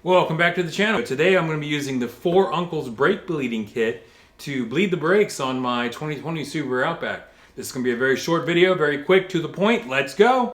Welcome back to the channel. Today I'm going to be using the FourUncles brake bleeding kit to bleed the brakes on my 2020 Subaru Outback. This is going to be a very short video, very quick, to the point. Let's go!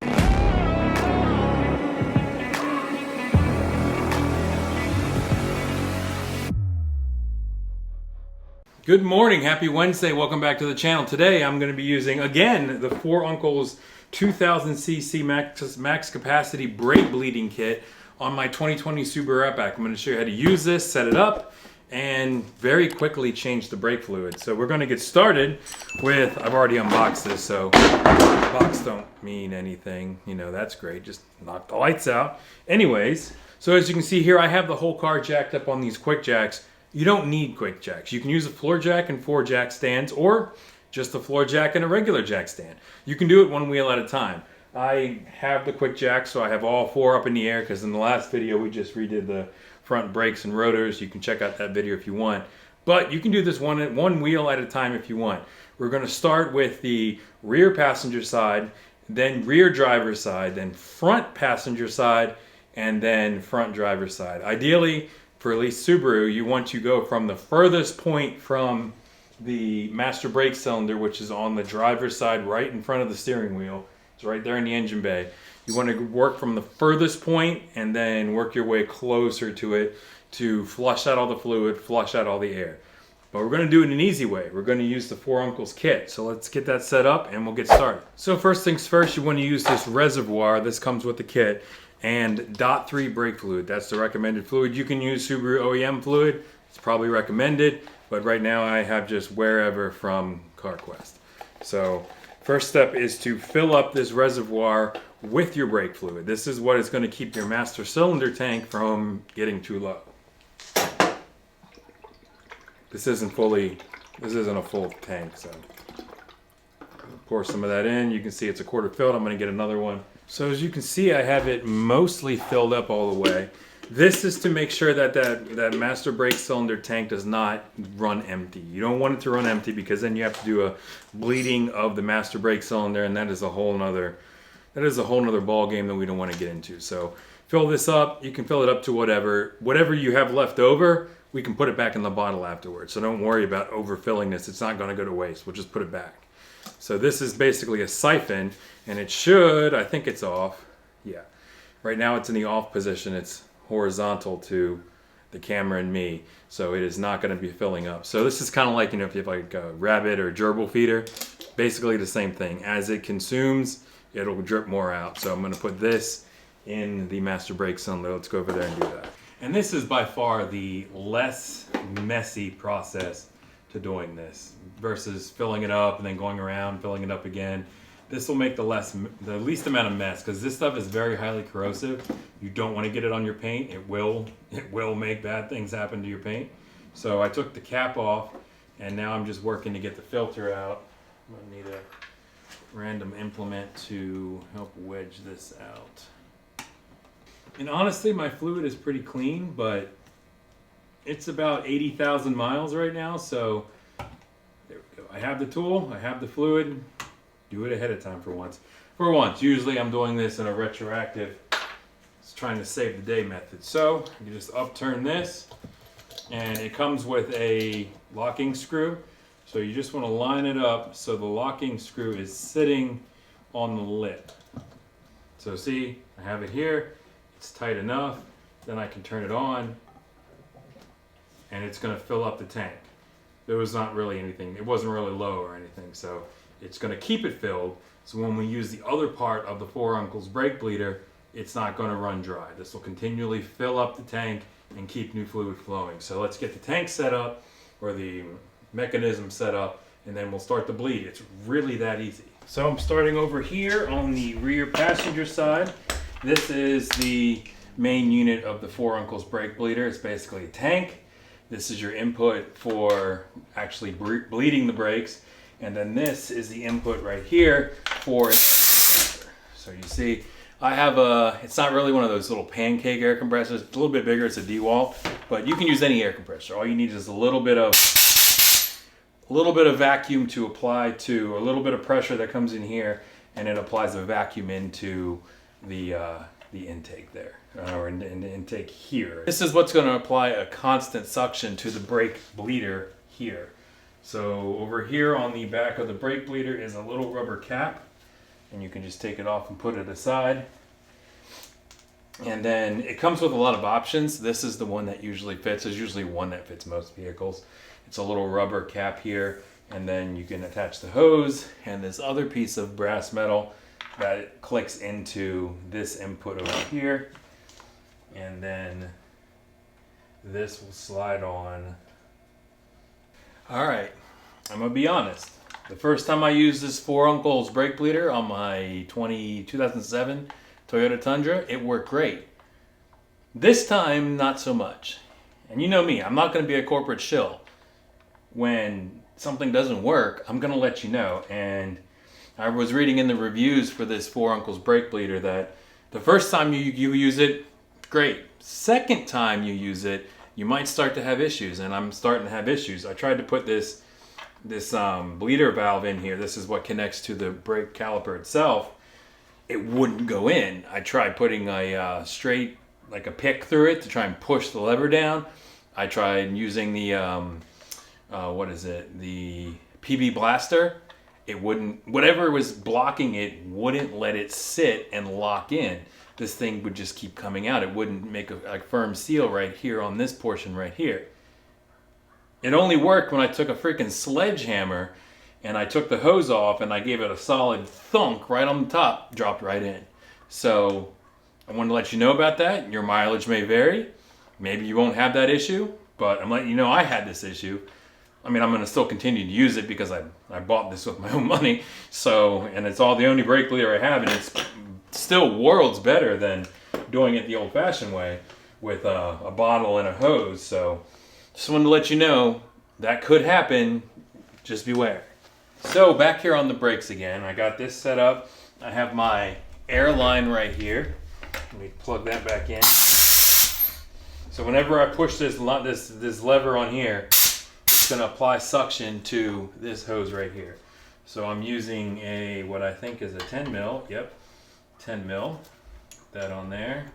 Good morning, happy Wednesday, welcome back to the channel. Today I'm going to be using, again, the FourUncles 2000cc max capacity brake bleeding kit on my 2020 Subaru Outback. I'm going to show you how to use this, set it up, and very quickly change the brake fluid. So we're going to get started with, I've already unboxed this, so box don't mean anything. You know, that's great, just knock the lights out. Anyways, so as you can see here, I have the whole car jacked up on these quick jacks. You don't need quick jacks. You can use a floor jack and 4 jack stands, or just a floor jack and a regular jack stand. You can do it one wheel at a time. I have the quick jack, so I have all 4 up in the air, because in the last video we just redid the front brakes and rotors. You can check out that video if you want. But you can do this one wheel at a time if you want. We're going to start with the rear passenger side, then rear driver side, then front passenger side, and then front driver side. Ideally, for at least Subaru, you want to go from the furthest point from the master brake cylinder, which is on the driver's side right in front of the steering wheel. It's right there in the engine bay. You want to work from the furthest point and then work your way closer to it to flush out all the fluid, flush out all the air. But we're going to do it in an easy way. We're going to use the FourUncles kit. So let's get that set up and we'll get started. So first things first, you want to use this Reservoir. This comes with the kit. And .3 brake fluid. That's the recommended fluid. You can use Subaru OEM fluid. It's probably recommended. But right now I have just wherever from CarQuest. So first step is to fill up this reservoir with your brake fluid. This is what is going to keep your master cylinder tank from getting too low. This isn't a full tank, so pour some of that in. You can see it's a quarter filled. I'm going to get another one. So as you can see, I have it mostly filled up all the way. This is to make sure that that master brake cylinder tank does not run empty. You don't want it to run empty, because then you have to do a bleeding of the master brake cylinder, and that is a whole nother ball game that we don't want to get into. So fill this up. You can fill it up to whatever you have left over. We can put it back in the bottle afterwards. So don't worry about overfilling this. It's not going to go to waste. We'll just put it back. So this is basically a siphon, and it should, I think it's off. Yeah. Right now it's in the off position. It's horizontal to the camera and me, so it is not going to be filling up. So this is kind of like, you know, if you have like a rabbit or gerbil feeder, basically the same thing. As it consumes, it'll drip more out. So I'm going to put this in the master brake cylinder. Let's go over there and do that. And this is by far the less messy process to doing this versus filling it up and then going around filling it up again. This will make the least amount of mess, because this stuff is very highly corrosive. You don't want to get it on your paint. It will make bad things happen to your paint. So I took the cap off, and now I'm just working to get the filter out. I'm gonna need a random implement to help wedge this out. And honestly, my fluid is pretty clean, but it's about 80,000 miles right now, so there we go. I have the tool, I have the fluid. Do it ahead of time for once. Usually I'm doing this in a retroactive, it's trying to save the day method. So you just upturn this, and it comes with a locking screw. So you just want to line it up so the locking screw is sitting on the lip. So see, I have it here. It's tight enough. Then I can turn it on, and it's going to fill up the tank. There was not really anything, it wasn't really low or anything, so it's going to keep it filled. So when we use the other part of the FourUncles brake bleeder, it's not going to run dry. This will continually fill up the tank and keep new fluid flowing. So let's get the tank set up, or the mechanism set up, and then we'll start the bleed. It's really that easy. So I'm starting over here on the rear passenger side. This is the main unit of the FourUncles brake bleeder. It's basically a tank. This is your input for actually bleeding the brakes. And then this is the input right here for an air compressor. So you see, I have it's not really one of those little pancake air compressors. It's a little bit bigger, it's a DeWalt, but you can use any air compressor. All you need is a little bit of vacuum to apply to, or a little bit of pressure that comes in here, and it applies a vacuum into the the intake there, or in the intake here. This is what's going to apply a constant suction to the brake bleeder here. So over here on the back of the brake bleeder is a little rubber cap, and you can just take it off and put it aside. And then it comes with a lot of options. This is the one that usually fits. There's usually one that fits most vehicles. It's a little rubber cap here, and then you can attach the hose and this other piece of brass metal that clicks into this input over here. And then this will slide on. All right, I'm gonna be honest. The first time I used this FourUncles brake bleeder on my 2007 Toyota Tundra, it worked great. This time, not so much. And you know me, I'm not gonna be a corporate shill. When something doesn't work, I'm gonna let you know. And I was reading in the reviews for this FourUncles brake bleeder that the first time you use it, great. Second time you use it, you might start to have issues, and I'm starting to have issues. I tried to put this bleeder valve in here. This is what connects to the brake caliper itself. It wouldn't go in. I tried putting a straight, like a pick through it to try and push the lever down. I tried using the, the PB blaster. It wouldn't, whatever was blocking it wouldn't let it sit and lock in. This thing would just keep coming out. It wouldn't make a firm seal right here on this portion right here. It only worked when I took a freaking sledgehammer and I took the hose off and I gave it a solid thunk right on the top, dropped right in. So I wanted to let you know about that. Your mileage may vary. Maybe you won't have that issue, but I'm letting you know I had this issue. I mean, I'm going to still continue to use it because I bought this with my own money. So, and it's all the only brake bleeder I have, and it's still worlds better than doing it the old-fashioned way with a bottle and a hose. So just wanted to let you know that could happen. Just beware. So back here on the brakes again, I got this set up. I have my air line right here. Let me plug that back in. So whenever I push this lever on here, it's going to apply suction to this hose right here. So I'm using what I think is a 10 mil. Yep, 10 mil. Put that on there.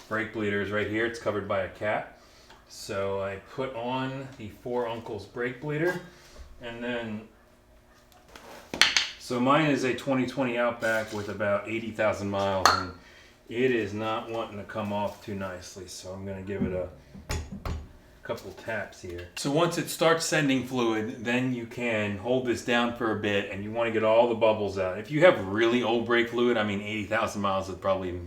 Brake bleeder is right here. It's covered by a cap. So I put on the FourUncles brake bleeder, and then so mine is a 2020 Outback with about 80,000 miles, and it is not wanting to come off too nicely. So I'm going to give it a couple taps here. So once it starts sending fluid, then you can hold this down for a bit, and you want to get all the bubbles out. If you have really old brake fluid, I mean 80,000 miles is probably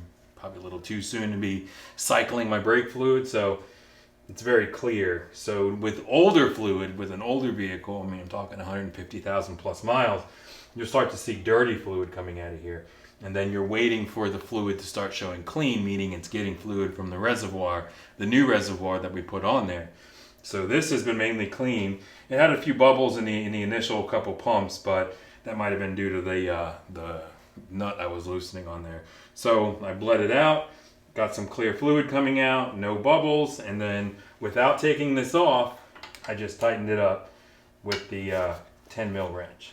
a little too soon to be cycling my brake fluid, so it's very clear. So with older fluid, with an older vehicle, I mean I'm talking 150,000 plus miles, you'll start to see dirty fluid coming out of here. And then you're waiting for the fluid to start showing clean, meaning it's getting fluid from the reservoir, the new reservoir that we put on there. So this has been mainly clean. It had a few bubbles in the initial couple pumps, but that might have been due to the nut I was loosening on there. So I bled it out, got some clear fluid coming out, no bubbles, and then without taking this off, I just tightened it up with the 10 mil wrench.